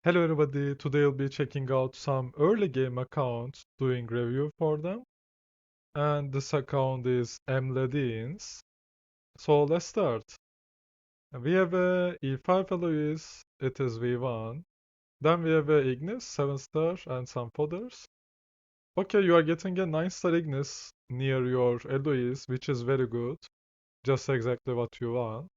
Hello everybody, today I'll be checking out some early game accounts, doing review for them. And this account is Emledins. So let's start. We have a E5 Eloise, it is V1. Then we have a Ignis, 7 star, and some fodders. Okay, you are getting a 9 star Ignis near your Eloise, which is very good. Just exactly what you want.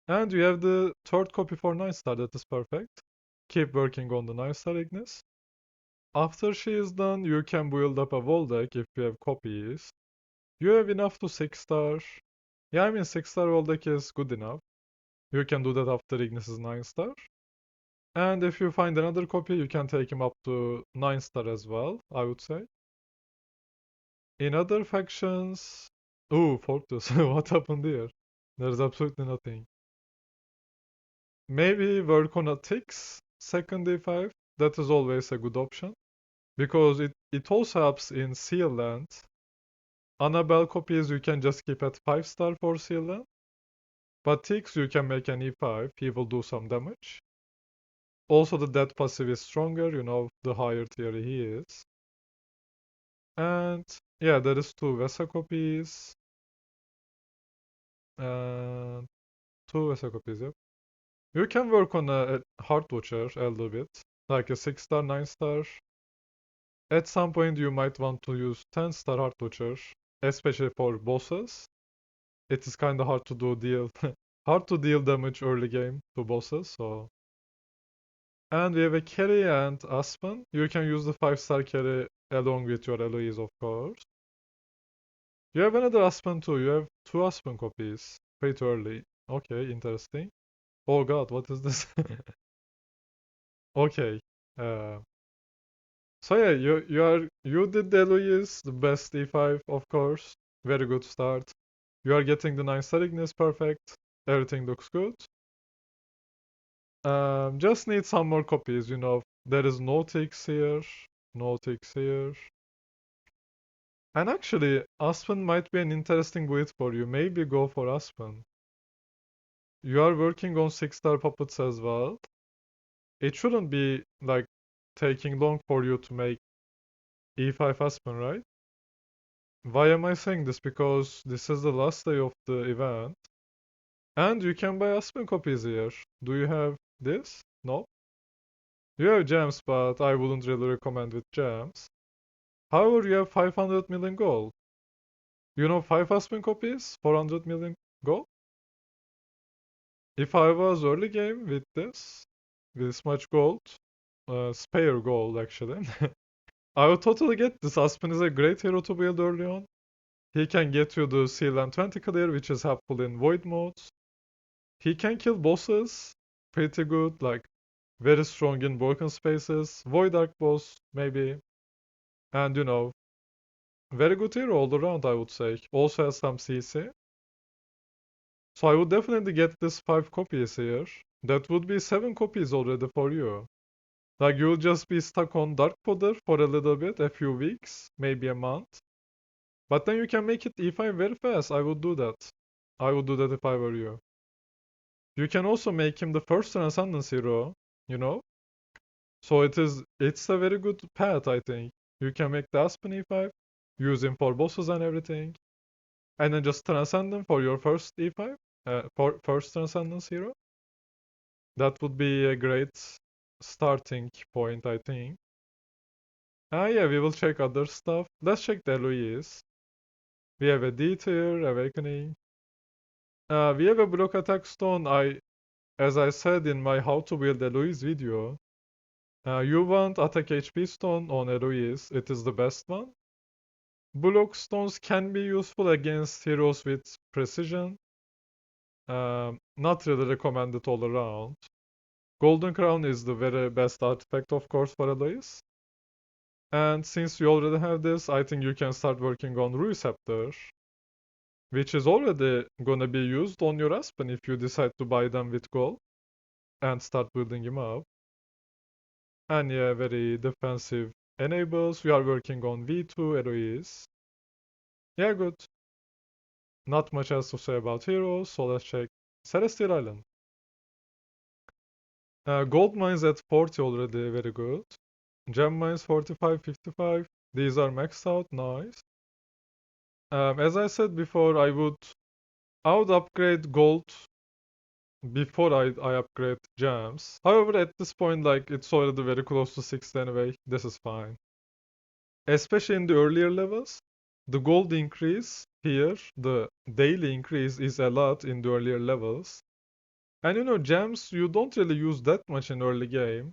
And you have the third copy for 9 star, that is perfect. Keep working on the 9 star Ignis. After she is done, you can build up a wall deck if you have copies. You have enough to 6 star. Yeah, I mean 6 star wall deck is good enough. You can do that after Ignis is 9 star. And if you find another copy, you can take him up to 9 star as well, I would say. In other factions... Ooh, Fortress, what happened here? There's absolutely nothing. Maybe work on a Tix, second D5. That is always a good option. Because it also helps in Seal Land. Annabelle copies you can just keep at 5 star for Sealand. But Tix you can make an E5, he will do some damage. Also the death passive is stronger, the higher tier he is. And yeah, there is two Vesa copies. And two Vesa copies, yep. You can work on a Heart Watcher a little bit. Like a 6 star, 9 star. At some point you might want to use 10 star Heart Watcher, especially for bosses. It is kind of hard to hard to deal damage early game to bosses. So, and we have a carry and Aspen. You can use the 5 star carry along with your Eloise, of course. You have another Aspen too. You have two Aspen copies. Pretty early. Okay, interesting. Oh God, what is this? Okay. Uh, so yeah, you did the Eloise, the best E5, of course. Very good start. You are getting the 9 star Ignis, perfect. Everything looks good. Just need some more copies. There is no ticks here, no ticks here. And actually, Aspen might be an interesting build for you. Maybe go for Aspen. You are working on 6 star puppets as well. It shouldn't be like taking long for you to make E5 Aspen, right? Why am I saying this? Because this is the last day of the event. And you can buy Aspen copies here. Do you have this? No? You have gems, but I wouldn't really recommend with gems. However, you have 500 million gold. 5 Aspen copies, 400 million gold. If I was early game with this much gold, spare gold actually, I would totally get this. Aspen is a great hero to build early on. He can get you the Seal and 20 clear, which is helpful in void modes. He can kill bosses, pretty good, like very strong in broken spaces. Void Arc boss, maybe. And very good hero all around, I would say. Also has some CC. So I would definitely get this 5 copies here. That would be 7 copies already for you. Like you'll just be stuck on Dark Fodder for a little bit, a few weeks, maybe a month. But then you can make it E5 very fast. I would do that. I would do that if I were you. You can also make him the first Transcendence hero, you know? So it's a very good path, I think. You can make the Aspen E5, use him for bosses and everything, and then just transcend him for your first E5, for first Transcendence hero. That would be a great starting point, I think. Yeah, we will check other stuff. Let's check the Eloise. We have a D tier, Awakening. We have a block attack stone. As I said in my how to build Eloise video, you want attack HP stone on Eloise. It is the best one. Block stones can be useful against heroes with precision. Not really recommended all around. Golden Crown is the very best artifact, of course, for Eloise. And since you already have this, I think you can start working on Ruisceptor, which is already gonna be used on your Aspen if you decide to buy them with gold and start building him up. And yeah, very defensive enables. We are working on V2 Eloise. Yeah, good. Not much else to say about heroes, so let's check Celestial Island. Gold mines at 40 already, very good. Gem mines 45, 55. These are maxed out, nice. As I said before, I would upgrade gold before I upgrade gems. However, at this point, like it's already very close to 60 anyway. This is fine. Especially in the earlier levels, the gold increase here, the daily increase is a lot in the earlier levels. And gems you don't really use that much in early game,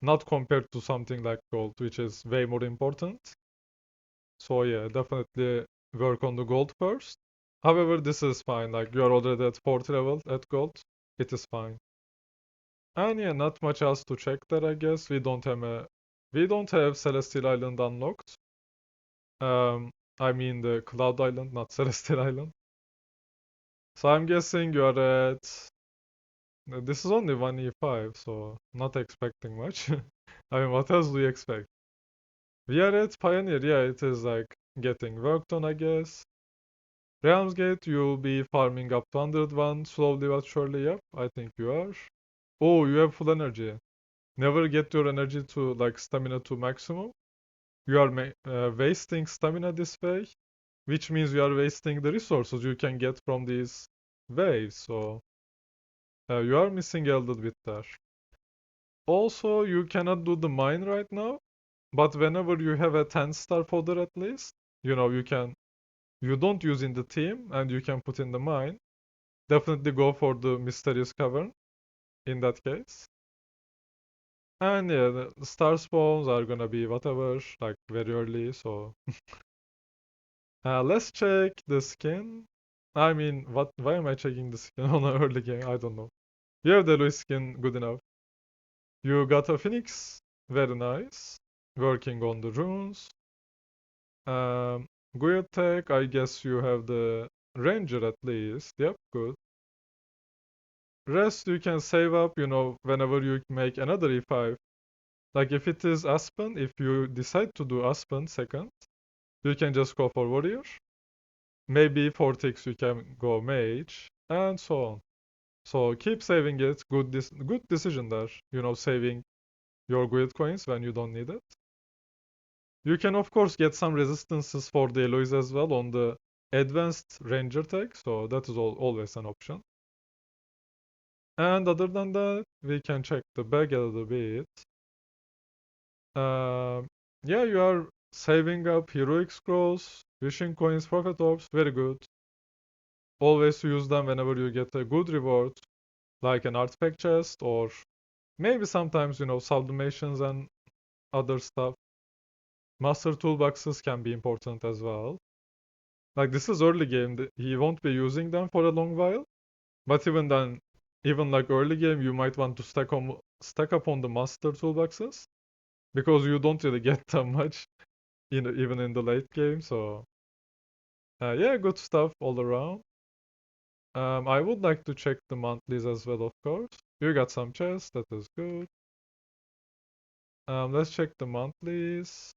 not compared to something like gold, which is way more important. So yeah, definitely work on the gold first. However, this is fine. Like you are already at 40 level at gold. It is fine. And yeah, not much else to check there, I guess. We don't have Celestial Island unlocked. I mean the Cloud Island, not Celestial Island. So I'm guessing you're at. This is only 1E5, so not expecting much. I mean, what else do you expect? We are at Pioneer, yeah, it is like getting worked on, I guess. Realms Gate, you'll be farming up to 101 slowly but surely, yep, I think you are. Oh, you have full energy. Never get your energy to, like, stamina to maximum. You are wasting stamina this way, which means you are wasting the resources you can get from these waves, so you are missing a little bit there. Also, you cannot do the mine right now, but whenever you have a 10-star fodder at least, you don't use in the team and you can put in the mine. Definitely go for the mysterious cavern in that case. And yeah, the star spawns are gonna be whatever, like very early, so let's check the skin. I mean, why am I checking the skin on an early game? I don't know. You have the Louis skin, good enough. You got a Phoenix, very nice. Working on the runes. Um, Guild Tech, I guess you have the Ranger at least. Yep, good. Rest you can save up, whenever you make another E5. Like if it is Aspen, if you decide to do Aspen second, you can just go for Warrior. Maybe for ticks you can go Mage, and so on. So keep saving it. Good decision there. Saving your guild coins when you don't need it. You can of course get some resistances for the Eloise as well on the advanced ranger tag, so that is always an option. And other than that, we can check the bag a little bit. Uh, yeah, you are saving up heroic scrolls, wishing coins, prophet orbs, very good. Always use them whenever you get a good reward, like an artifact chest or maybe sometimes, sublimations and other stuff. Master toolboxes can be important as well. Like this is early game, he won't be using them for a long while. But even then, even like early game, you might want to stack up on the master toolboxes because you don't really get them much, even in the late game. So yeah, good stuff all around. I would like to check the monthlies as well, of course. You got some chests, that is good. Let's check the monthlies.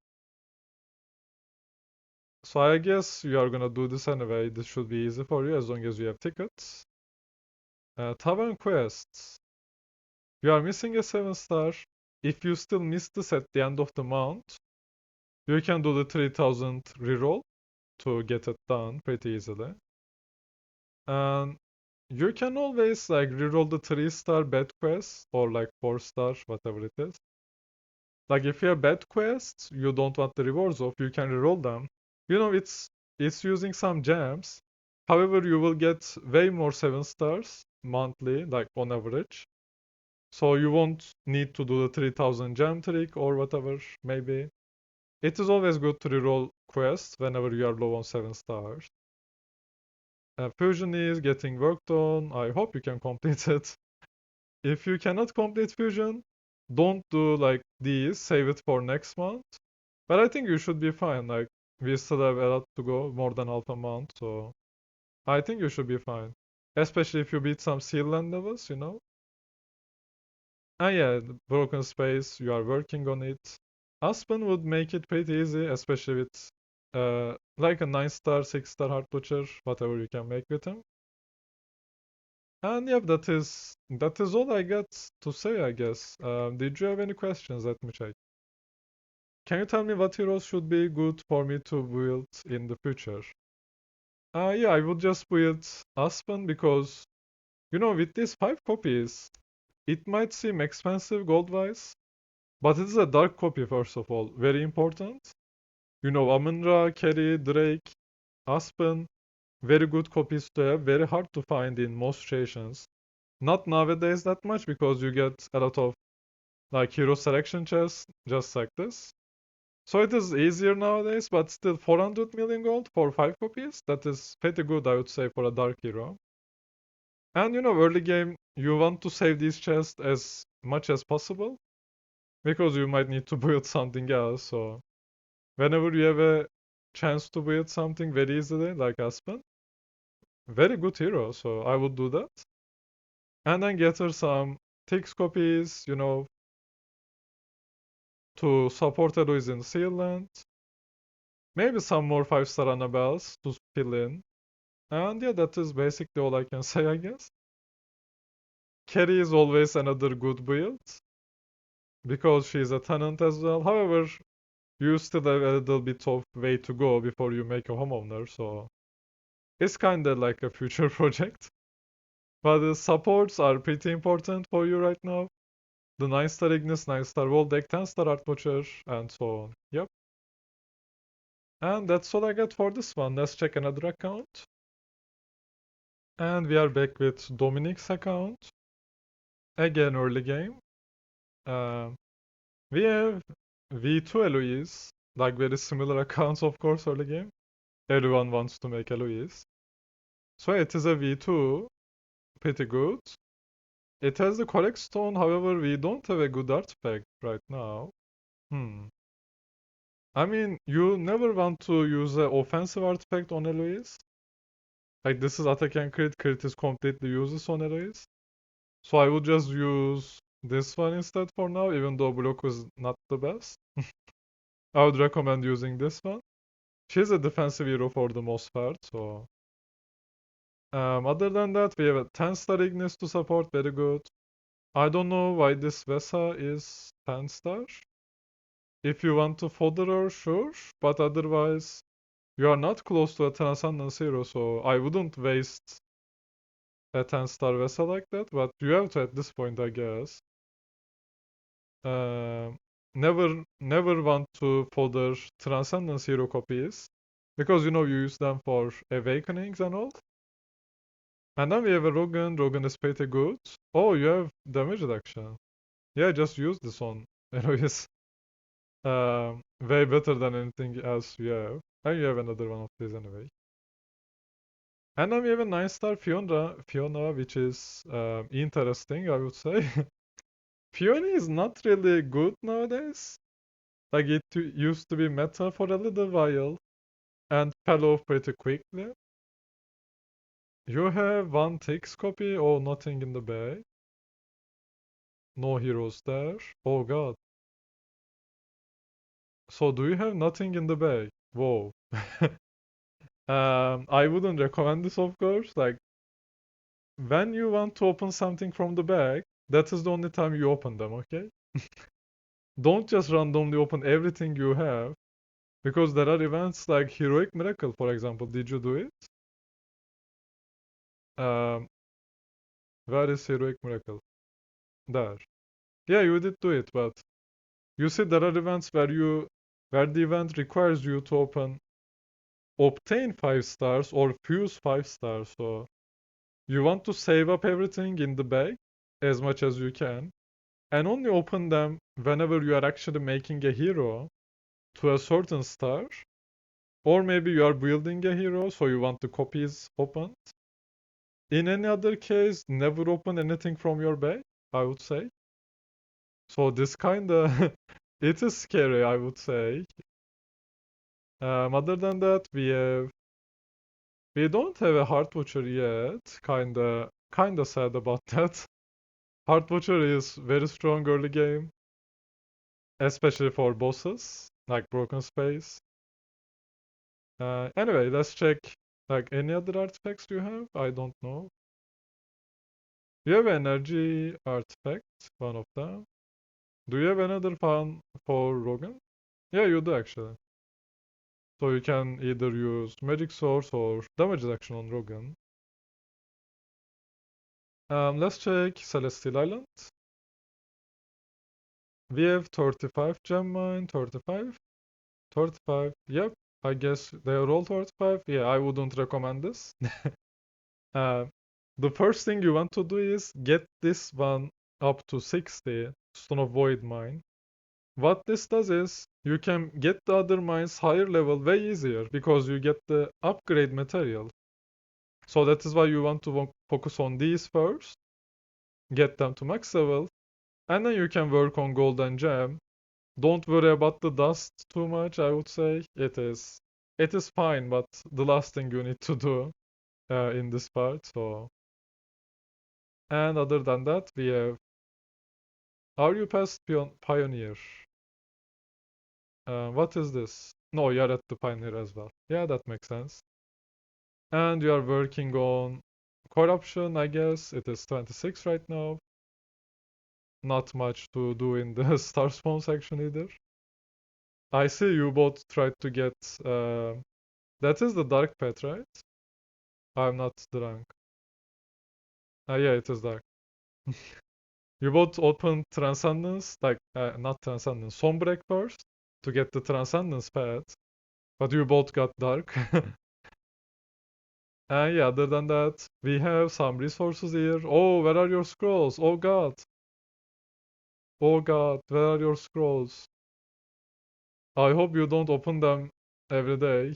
So I guess you are gonna do this anyway. This should be easy for you as long as you have tickets. Tavern quests. You are missing a 7-star. If you still miss this at the end of the month, you can do the 3000 reroll to get it done pretty easily. And you can always like reroll the 3-star bad quest or like 4-star, whatever it is. Like if you have bad quests, you don't want the rewards of, you can reroll them. It's using some gems. However, you will get way more 7-stars monthly, like on average. So you won't need to do the 3000 gem trick or whatever, maybe. It is always good to reroll quests whenever you are low on 7 stars. Fusion is getting worked on. I hope you can complete it. If you cannot complete Fusion, don't do like these. Save it for next month. But I think you should be fine. Like we still have a lot to go, more than half a month, so I think you should be fine. Especially if you beat some seal land levels. And yeah, the broken space, you are working on it. Aspen would make it pretty easy, especially with like a 9-star, 6-star hard butcher, whatever you can make with him. And yeah, that is all I got to say, I guess. Did you have any questions? Let me check. Can you tell me what heroes should be good for me to build in the future? Yeah, I would just build Aspen because, with these 5 copies, it might seem expensive gold-wise, but it is a dark copy, first of all. Very important. Amun-Ra, Carry, Drake, Aspen, very good copies to have. Very hard to find in most situations. Not nowadays that much because you get a lot of like hero selection chests just like this. So it is easier nowadays, but still 400 million gold for 5 copies. That is pretty good, I would say, for a dark hero. And early game, you want to save these chests as much as possible because you might need to build something else. So whenever you have a chance to build something very easily, like Aspen, very good hero. So I would do that. And then get her some Tix copies, to support Eloise in Sealand. Maybe some more 5-star Annabelles to fill in. And yeah, that is basically all I can say, I guess. Carrie is always another good build because she's a tenant as well. However, you still have a little bit of way to go before you make a homeowner, so it's kind of like a future project. But the supports are pretty important for you right now. The 9-star Ignis, 9-star Voldeck, 10-star Artwatcher, and so on. Yep. And that's all I got for this one. Let's check another account. And we are back with Dominic's account. Again, early game. Uh, we have V2 Eloise. Like very similar accounts, of course, early game. Everyone wants to make Eloise. So it is a V2. Pretty good. It has the correct stone, however, we don't have a good artifact right now. Hmm. I mean, you never want to use an offensive artifact on Eloise. Like this is attack and crit. Crit is completely useless on Eloise. So I would just use this one instead for now, even though block is not the best. I would recommend using this one. She's a defensive hero for the most part, so. Other than that, we have a 10-star Ignis to support, very good. I don't know why this Vesa is 10-star. If you want to fodder her, sure, but otherwise, you are not close to a Transcendence hero, so I wouldn't waste a 10-star Vesa like that, but you have to at this point, I guess. Uh, never want to fodder Transcendence hero copies, because you use them for awakenings and all. And then we have a Rogan. Rogan is pretty good. Oh, you have damage reduction. Yeah, just use this on Eloise. Way better than anything else you have. And you have another one of these anyway. And then we have a 9-star Fiona, which is interesting, I would say. Fiona is not really good nowadays. Like it used to be meta for a little while and fell off pretty quickly. You have one Tix copy or nothing in the bag. No heroes there. Oh god. So do you have nothing in the bag? Whoa. I wouldn't recommend this, of course. Like, when you want to open something from the bag, that is the only time you open them, okay? Don't just randomly open everything you have, because there are events like Heroic Miracle, for example. Did you do it? Um, where is Heroic Miracle? There. Yeah, you did do it, but you see there are events where the event requires you to obtain 5 stars or fuse 5 stars. So you want to save up everything in the bag as much as you can and only open them whenever you are actually making a hero to a certain star. Or maybe you are building a hero, so you want the copies opened. In any other case, never open anything from your bag, I would say. So this kinda, it is scary, I would say. Other than that, we don't have a Heart Watcher yet. Kinda sad about that. Heart Watcher is very strong early game, especially for bosses like Broken Space. Anyway, let's check like any other artifacts you have. I don't know. You have energy artifact, one of them. Do you have another one for Rogan? Yeah, you do actually. So you can either use Magic Source or Damage Action on Rogan. Let's check Celestial Island. We have 35 gem mine, 35, 35. Yep, I guess they are all 35. Yeah, I wouldn't recommend this. Uh, the first thing you want to do is get this one up to 60, Stone of Void mine. What this does is you can get the other mines higher level way easier because you get the upgrade material. So that is why you want to focus on these first, get them to max level, and then you can work on gold and gem. Don't worry about the dust too much, I would say. It is fine, but the last thing you need to do in this part. So, and other than that, we have, are you past Pioneer? What is this? No, you're at the Pioneer as well. Yeah, that makes sense. And you are working on corruption, I guess. It is 26 right now. Not much to do in the star spawn section either. I see you both tried to get. That is the dark path, right? I'm not drunk. Yeah, it is dark. You both opened Transcendence, like, not Transcendence, Sombreak first to get the Transcendence path, but you both got dark. And yeah, other than that, we have some resources here. Oh, where are your scrolls? Oh god. Oh god, where are your scrolls? I hope you don't open them every day.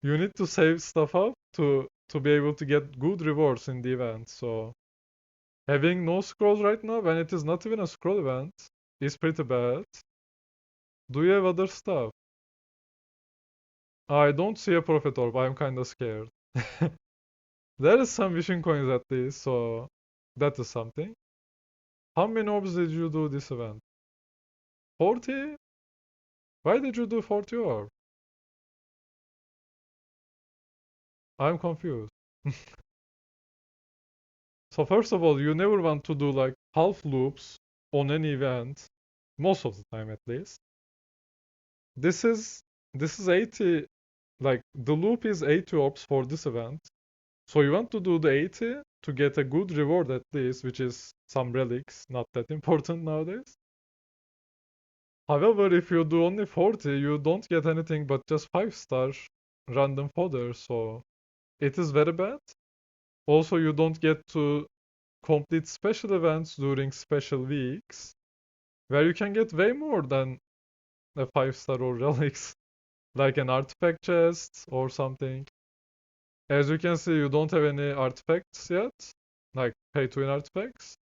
You need to save stuff up to be able to get good rewards in the event. So having no scrolls right now when it is not even a scroll event is pretty bad. Do you have other stuff? I don't see a prophet orb. I'm kinda scared. There is some wishing coins at least, so that is something. How many orbs did you do this event? 40? Why did you do 40 orbs? I'm confused. So first of all, you never want to do like half loops on any event, most of the time at least. This is this is 80, like the loop is 80 orbs for this event. So you want to do the 80 to get a good reward at least, which is some relics, not that important nowadays. However, if you do only 40, you don't get anything but just 5-star random fodder, so it is very bad. Also, you don't get to complete special events during special weeks, where you can get way more than a 5-star or relics, like an artifact chest or something. As you can see, you don't have any artifacts yet, like pay to win artifacts.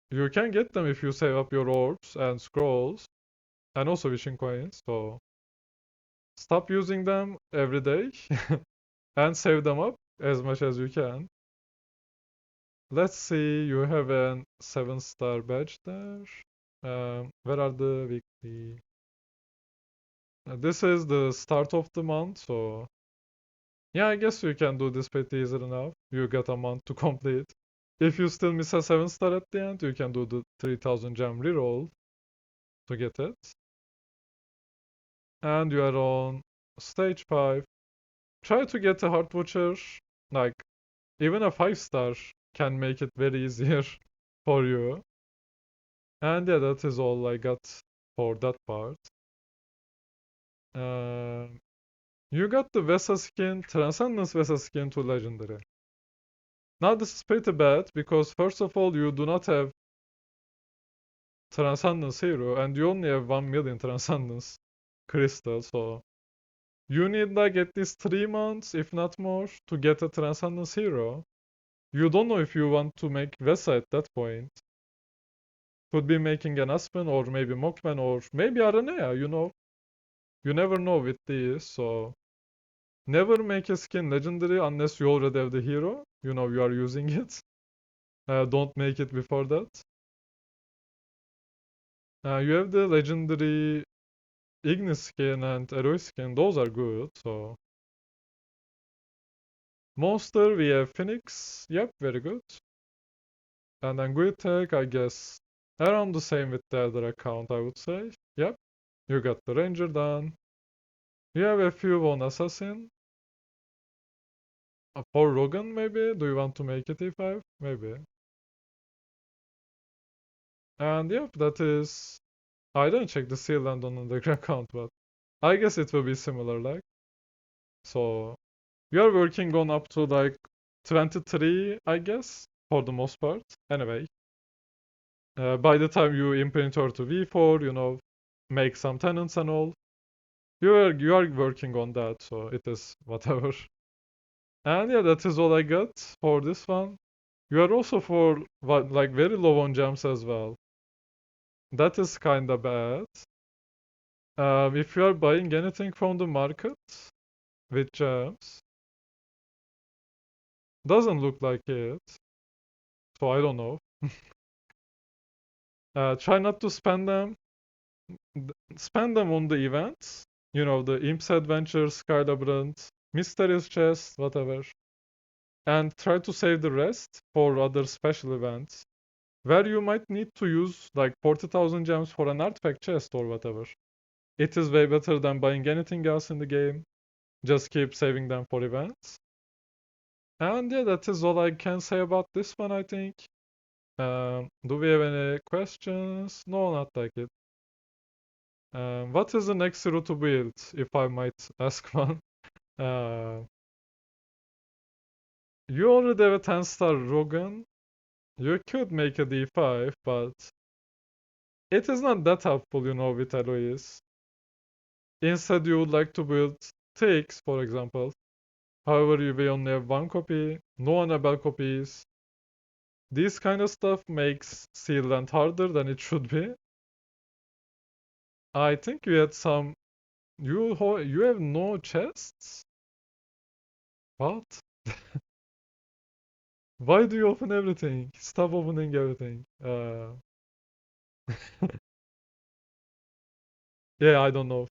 You can get them if you save up your orbs and scrolls, and also wishing coins, so stop using them every day and save them up as much as you can. Let's see, you have a 7-star badge there. Where are the weekly? This is the start of the month, so yeah, I guess you can do this pretty easily now. You got a month to complete. If you still miss a 7-star at the end, you can do the 3000 gem reroll to get it. And you are on stage 5. Try to get a Heart Watcher. Like, even a 5-star can make it very easier for you. And yeah, that is all I got for that part. Uh, you got the Vesa skin, Transcendence Vesa skin to Legendary. Now this is pretty bad because first of all you do not have Transcendence Hero and you only have 1 million Transcendence Crystal, so you need like at least 3 months, if not more, to get a Transcendence Hero. You don't know if you want to make Vesa at that point. Could be making an Aspen or maybe Mokman or maybe Aranea, you know. You never know with these, so never make a skin legendary unless you already have the hero. You know you are using it. Don't make it before that. You have the legendary Ignis skin and Heroic skin. Those are good, so. Monster, we have Phoenix. Yep, very good. And then grid tech, I guess, around the same with the other account, I would say. Yep, you got the ranger done. You have a few on assassin. For Rogan, maybe? Do you want to make it E5? Maybe. And yep, that is... I didn't check the seal land on the account, but I guess it will be similar, like. So, we are working on up to like 23, I guess, for the most part. Anyway, by the time you imprinter to V4, make some tenants and all, you are working on that, so it is whatever. And yeah, that is all I got for this one. You are also for what, like very low on gems as well. That is kinda bad. If you are buying anything from the market with gems, doesn't look like it. So I don't know. Try not to spend them. Spend them on the events. The Imps Adventure, Sky Labyrinth, Mysterious Chest, whatever. And try to save the rest for other special events where you might need to use like 40,000 gems for an artifact chest or whatever. It is way better than buying anything else in the game. Just keep saving them for events. And yeah, that is all I can say about this one, I think. Do we have any questions? No, not like it. What is the next hero to build, if I might ask one? Uh, you already have a 10-star Rogan. You could make a D5, but it is not that helpful, with Eloise. Instead, you would like to build Tix, for example. However, you will only have one copy, no Annabelle copies. This kind of stuff makes Sealand harder than it should be. I think you had some. You have no chests? What? Why do you open everything? Stop opening everything. Yeah, I don't know.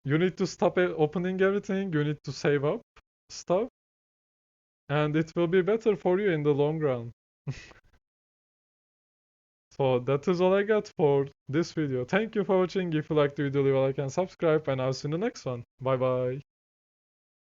You need to stop opening everything. You need to save up stuff, and it will be better for you in the long run. So that is all I got for this video. Thank you for watching. If you liked the video, leave a like and subscribe, and I'll see you in the next one. Bye bye.